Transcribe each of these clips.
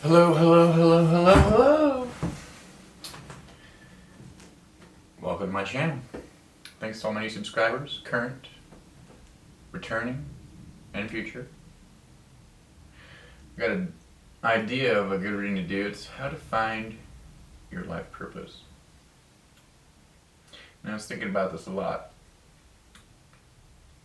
Hello, hello, hello, hello, hello. Welcome to my channel. Thanks to all my new subscribers, current, returning, and future. I got an idea of a good reading to do. It's how to find your life purpose. And I was thinking about this a lot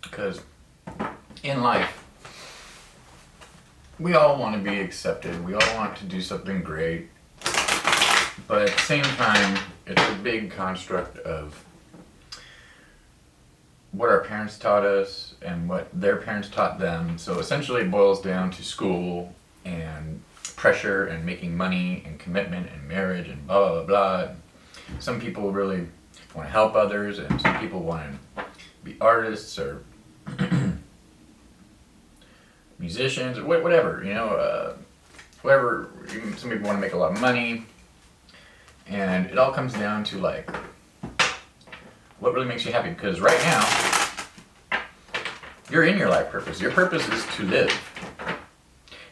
because in life, we all want to be accepted. We all want to do something great. But at the same time, it's a big construct of what our parents taught us and what their parents taught them. So essentially it boils down to school and pressure and making money and commitment and marriage and blah, blah, blah, blah. Some people really want to help others, and some people want to be artists or musicians or whatever, whatever. Some people want to make a lot of money, and it all comes down to like what really makes you happy. Because right now you're in your life purpose. Your purpose is to live.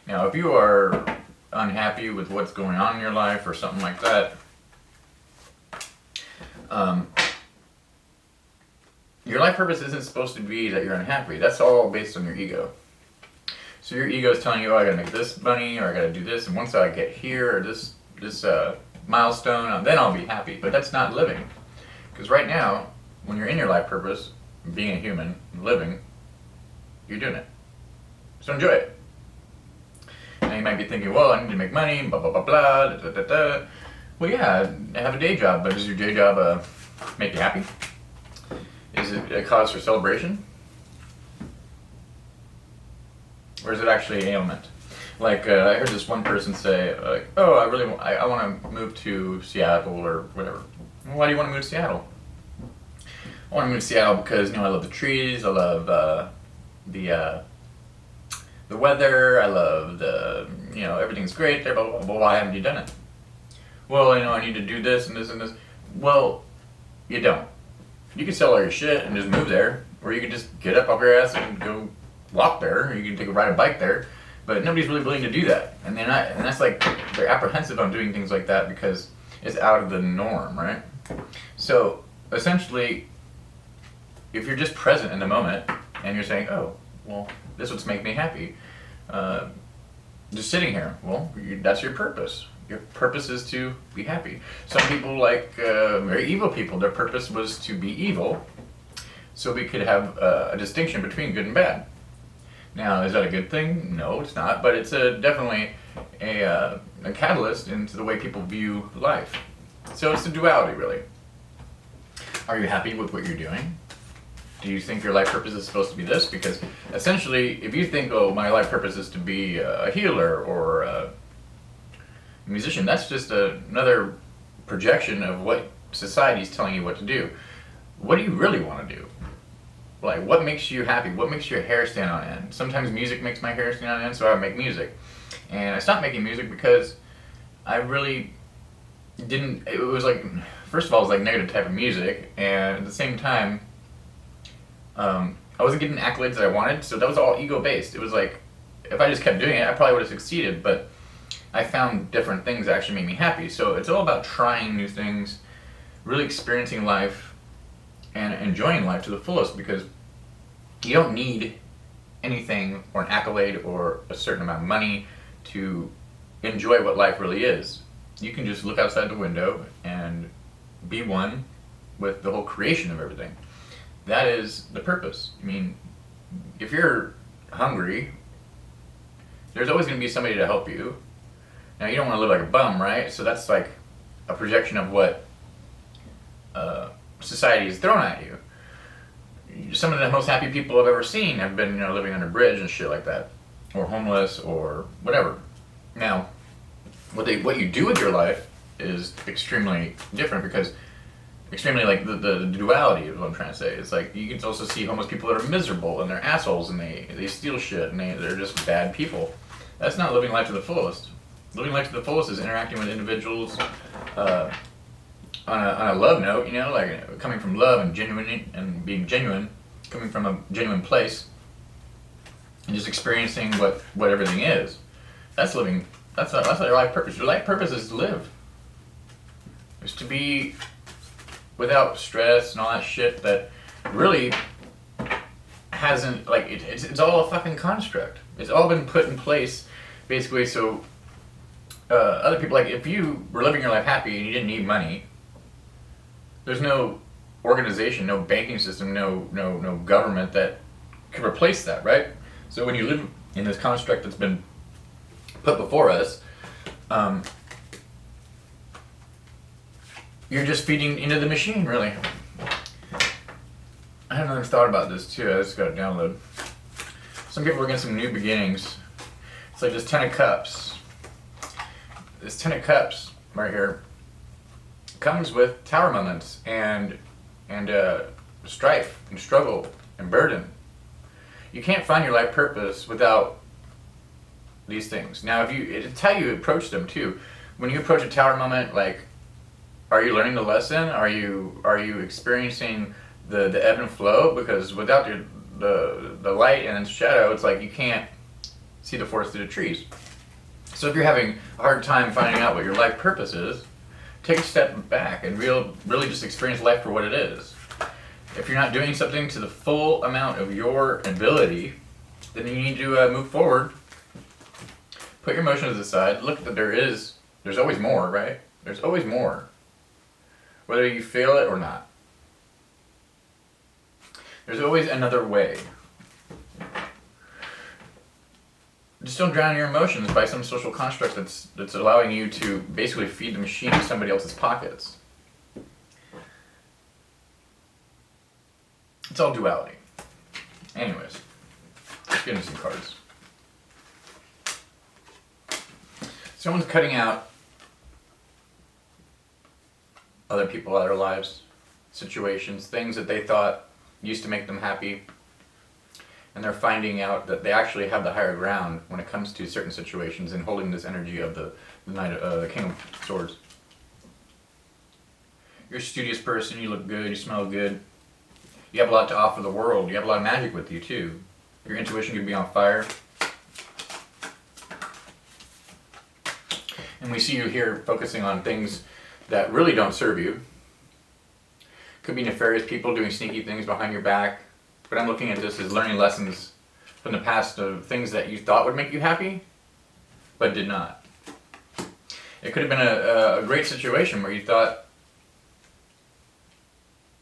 Now if you are unhappy with what's going on in your life or something like that, your life purpose isn't supposed to be that you're unhappy. That's all based on your ego. So your ego is telling you, oh, I gotta make this money, or I gotta do this, and once I get here, or this milestone, then I'll be happy. But that's not living. Because right now, when you're in your life purpose, being a human, living, you're doing it. So enjoy it. Now you might be thinking, well, I need to make money, blah, blah, blah, blah, da, da, da, da. Well, yeah, have a day job, but does your day job make you happy? Is it a cause for celebration? Or is it actually an ailment? Like, I heard this one person say, like, oh, I want to move to Seattle or whatever. Well, why do you want to move to Seattle? I want to move to Seattle because, I love the trees, I love the weather, I love everything's great there, but why haven't you done it? Well, I need to do this and this and this. Well, you don't. You can sell all your shit and just move there, or you can just get up off your ass and go walk there, or you can ride a bike there, but nobody's really willing to do that. And that's like, they're apprehensive on doing things like that because it's out of the norm, right? So essentially, if you're just present in the moment and you're saying, oh, well, this is what's making me happy, just sitting here, well, that's your purpose. Your purpose is to be happy. Some people, like very evil people, their purpose was to be evil, so we could have a distinction between good and bad. Now, is that a good thing? No, it's not, but it's definitely a catalyst into the way people view life. So it's the duality, really. Are you happy with what you're doing? Do you think your life purpose is supposed to be this? Because essentially, if you think, oh, my life purpose is to be a healer or a musician, that's just another projection of what society's telling you what to do. What do you really want to do? Like, what makes you happy? What makes your hair stand on end? Sometimes music makes my hair stand on end, so I make music. And I stopped making music because I really didn't, it was like, first of all, it was like negative type of music, and at the same time, I wasn't getting the accolades that I wanted, so that was all ego-based. It was like, if I just kept doing it, I probably would have succeeded, but I found different things that actually made me happy. So it's all about trying new things, really experiencing life, and enjoying life to the fullest, because you don't need anything or an accolade or a certain amount of money to enjoy what life really is. You can just look outside the window and be one with the whole creation of everything. That is the purpose. I mean, if you're hungry, there's always going to be somebody to help you. Now, you don't want to live like a bum, right? So that's like a projection of what society is throwing at you. Some of the most happy people I've ever seen have been, living under a bridge and shit like that, or homeless, or whatever. Now, what you do with your life is extremely different, because extremely, like, the duality is what I'm trying to say. It's like, you can also see homeless people that are miserable and they're assholes and they steal shit and they're just bad people. That's not living life to the fullest. Living life to the fullest is interacting with individuals on a love note, like coming from love and genuine and being genuine, coming from a genuine place, and just experiencing what everything is. That's living That's your life purpose. Your life purpose is to live. Is to be without stress and all that shit that really hasn't, like, it's all a fucking construct. It's all been put in place basically so other people, like, if you were living your life happy and you didn't need money, there's no organization, no banking system, no government that could replace that, right? So when you live in this construct that's been put before us, you're just feeding into the machine, really. I had another thought about this too. I just got to download. Some people are getting some new beginnings. It's like this 10 of cups. This 10 of cups right here comes with tower moments and strife and struggle and burden. You can't find your life purpose without these things. Now, it's how you approach them too. When you approach a tower moment, like, are you learning the lesson? Are you experiencing the ebb and flow? Because without the light and the shadow, it's like you can't see the forest through the trees. So if you're having a hard time finding out what your life purpose is, take a step back and really just experience life for what it is. If you're not doing something to the full amount of your ability, then you need to move forward. Put your emotions aside. Look that there's always more, right? There's always more. Whether you feel it or not. There's always another way. Just don't drown your emotions by some social construct that's allowing you to basically feed the machine to somebody else's pockets. It's all duality. Anyways, let's get into some cards. Someone's cutting out other people out of their lives, situations, things that they thought used to make them happy, and they're finding out that they actually have the higher ground when it comes to certain situations and holding this energy of the King of Swords. You're a studious person, you look good, you smell good, you have a lot to offer the world, you have a lot of magic with you too. Your intuition could be on fire. And we see you here focusing on things that really don't serve you. Could be nefarious people doing sneaky things behind your back. But I'm looking at this as learning lessons from the past of things that you thought would make you happy, but did not. It could have been a great situation where you thought,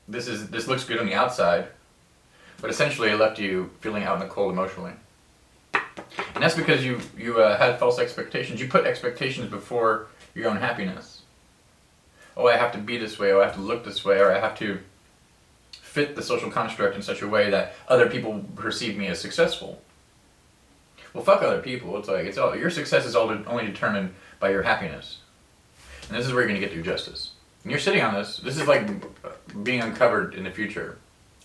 this looks good on the outside, but essentially it left you feeling out in the cold emotionally. And that's because you had false expectations. You put expectations before your own happiness. Oh, I have to be this way, or I have to look this way, or I have to fit the social construct in such a way that other people perceive me as successful. Well, fuck other people. It's like your success is only determined by your happiness. And this is where you're going to get your justice. And you're sitting on this. This is like being uncovered in the future.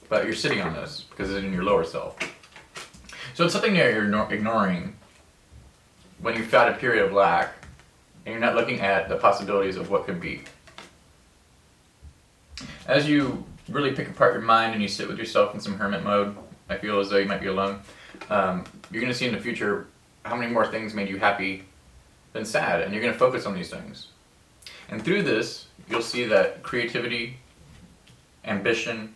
But you're sitting on this because it's in your lower self. So it's something that you're ignoring when you've had a period of lack and you're not looking at the possibilities of what could be. As you really pick apart your mind and you sit with yourself in some hermit mode, I feel as though you might be alone, you're going to see in the future how many more things made you happy than sad, and you're going to focus on these things. And through this, you'll see that creativity, ambition,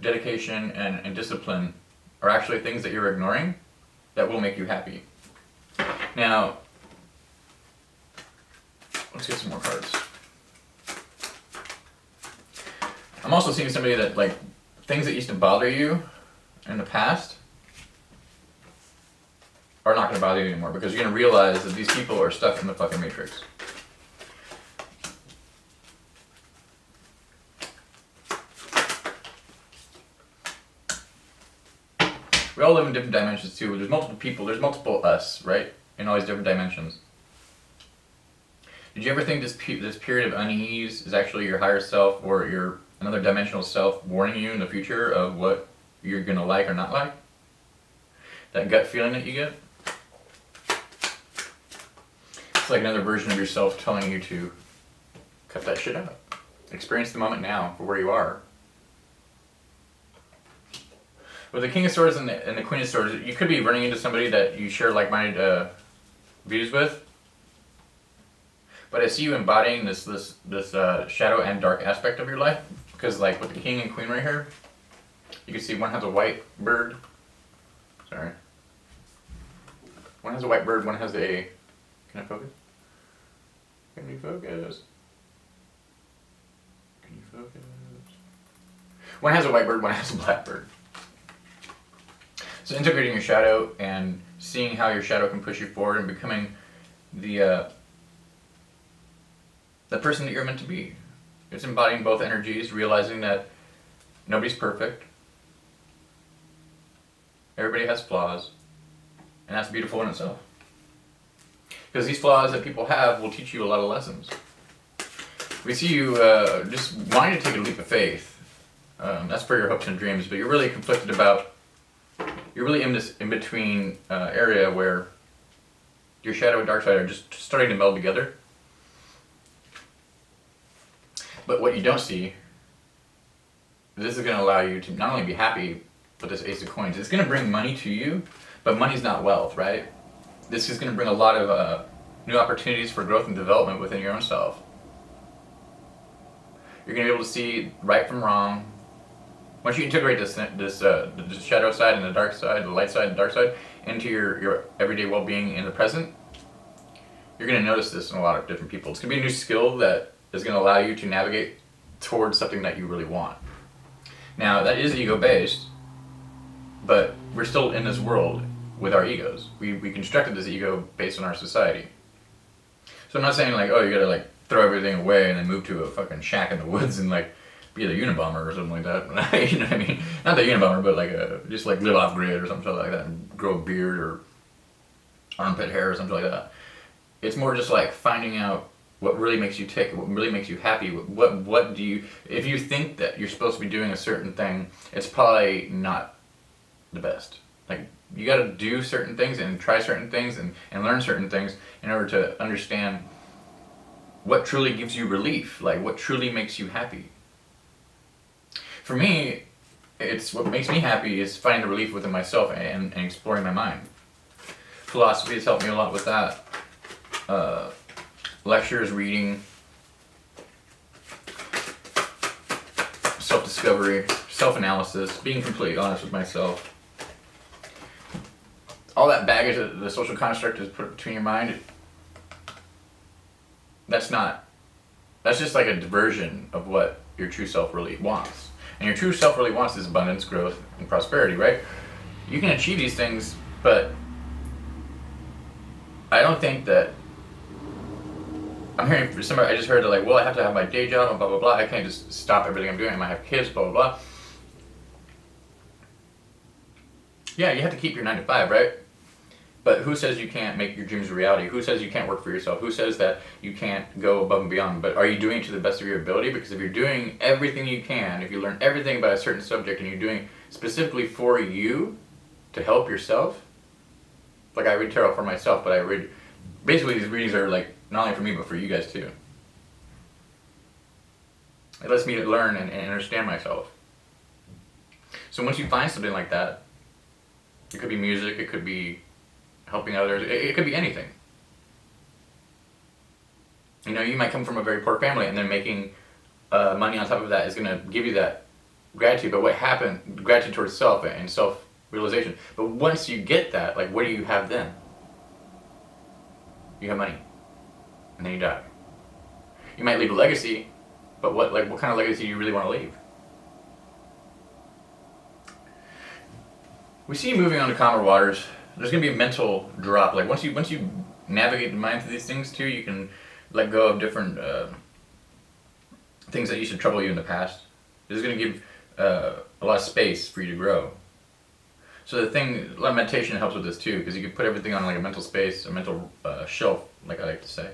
dedication, and discipline are actually things that you're ignoring that will make you happy. Now, let's get some more cards. I'm also seeing somebody that, like, things that used to bother you in the past are not going to bother you anymore, because you're going to realize that these people are stuck in the fucking matrix. We all live in different dimensions too. There's multiple people, there's multiple us, right? In all these different dimensions. Did you ever think this period of unease is actually your higher self or your another dimensional self warning you in the future of what you're going to like or not like? That gut feeling that you get? It's like another version of yourself telling you to cut that shit out. Experience the moment now for where you are. With the King of Swords and the Queen of Swords, you could be running into somebody that you share like-minded views with. But I see you embodying this shadow and dark aspect of your life, because like with the King and Queen right here, you can see one has a white bird. Sorry. One has a white bird. One has a. Can I focus? Can you focus? Can you focus? One has a white bird. One has a black bird. So integrating your shadow and seeing how your shadow can push you forward and becoming the person that you're meant to be. It's embodying both energies, realizing that nobody's perfect. Everybody has flaws, and that's beautiful in itself. Because these flaws that people have will teach you a lot of lessons. We see you just wanting to take a leap of faith. That's for your hopes and dreams, but you're really conflicted about. You're really in this in-between area where your shadow and dark side are just starting to meld together. But what you don't see, this is going to allow you to not only be happy with this Ace of Coins, it's going to bring money to you, but money's not wealth, right? This is going to bring a lot of new opportunities for growth and development within your own self. You're going to be able to see right from wrong. Once you integrate this shadow side and the dark side, the light side and dark side, into your everyday well-being in the present, you're going to notice this in a lot of different people. It's going to be a new skill that is going to allow you to navigate towards something that you really want. Now, that is ego-based, but we're still in this world with our egos. We constructed this ego based on our society. So I'm not saying like, oh, you gotta like throw everything away and then move to a fucking shack in the woods and like be the Unabomber or something like that. You know what I mean? Not the Unabomber, but like just like live off grid or something like that and grow a beard or armpit hair or something like that. It's more just like finding out what really makes you tick, what really makes you happy. What do you, if you think that you're supposed to be doing a certain thing, it's probably not the best. Like, you got to do certain things and try certain things and learn certain things in order to understand what truly gives you relief, like what truly makes you happy. For me, it's what makes me happy is finding the relief within myself and exploring my mind. Philosophy has helped me a lot with that. Lectures, reading, self-discovery, self-analysis, being completely honest with myself. All that baggage that the social construct has put between your mind, that's just like a diversion of what your true self really wants. And your true self really wants is abundance, growth, and prosperity, right? You can achieve these things, but I don't think that I'm hearing from somebody, I just heard like, well, I have to have my day job and blah, blah, blah. I can't just stop everything I'm doing. I might have kids, blah, blah, blah. Yeah, you have to keep your 9 to 5, right? But who says you can't make your dreams a reality? Who says you can't work for yourself? Who says that you can't go above and beyond? But are you doing it to the best of your ability? Because if you're doing everything you can, if you learn everything about a certain subject and you're doing specifically for you to help yourself, like I read tarot for myself, but I read, basically these readings are like not only for me, but for you guys too. It lets me learn and understand myself. So once you find something like that, it could be music, it could be helping others, it could be anything. You know, you might come from a very poor family and then making money on top of that is going to give you that gratitude. But what happened, gratitude towards self and self-realization. But once you get that, like what do you have then? You have money. And then you die. You might leave a legacy, but what kind of legacy do you really want to leave? We see you moving on to calmer waters. There's going to be a mental drop. Like once you navigate the mind through these things too, you can let go of different things that used to trouble you in the past. This is going to give a lot of space for you to grow. So a lot of meditation helps with this too, because you can put everything on like a mental space, a mental shelf, like I like to say,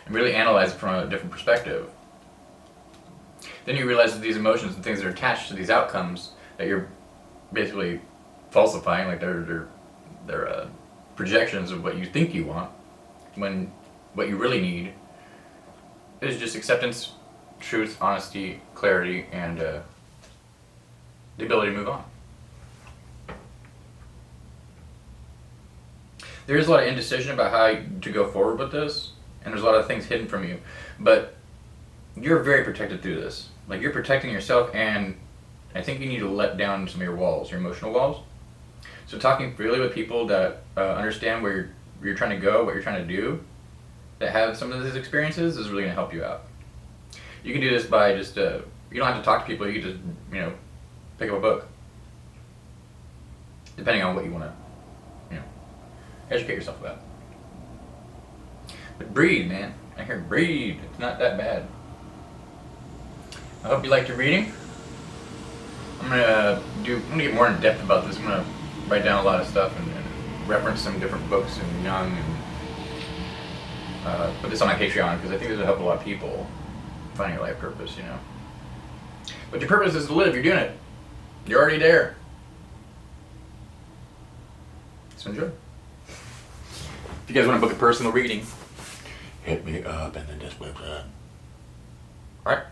and really analyze it from a different perspective. Then you realize that these emotions and things that are attached to these outcomes that you're basically falsifying, like they're projections of what you think you want, when what you really need is just acceptance, truth, honesty, clarity, and the ability to move on. There's a lot of indecision about how to go forward with this, and there's a lot of things hidden from you. But you're very protected through this. Like, you're protecting yourself, and I think you need to let down some of your walls, your emotional walls. So talking freely with people that understand where you're trying to go, what you're trying to do, that have some of these experiences is really going to help you out. You can do this by just, you don't have to talk to people, you can just, pick up a book. Depending on what you want to, educate yourself about. But breathe, man. I hear breathe. It's not that bad. I hope you liked your reading. I'm gonna get more in depth about this. I'm gonna write down a lot of stuff and reference some different books and Jung and put this on my Patreon because I think this will help a lot of people finding your life purpose, But your purpose is to live. You're doing it. You're already there. So enjoy. If you guys want to book a personal reading, hit me up in the description. Alright?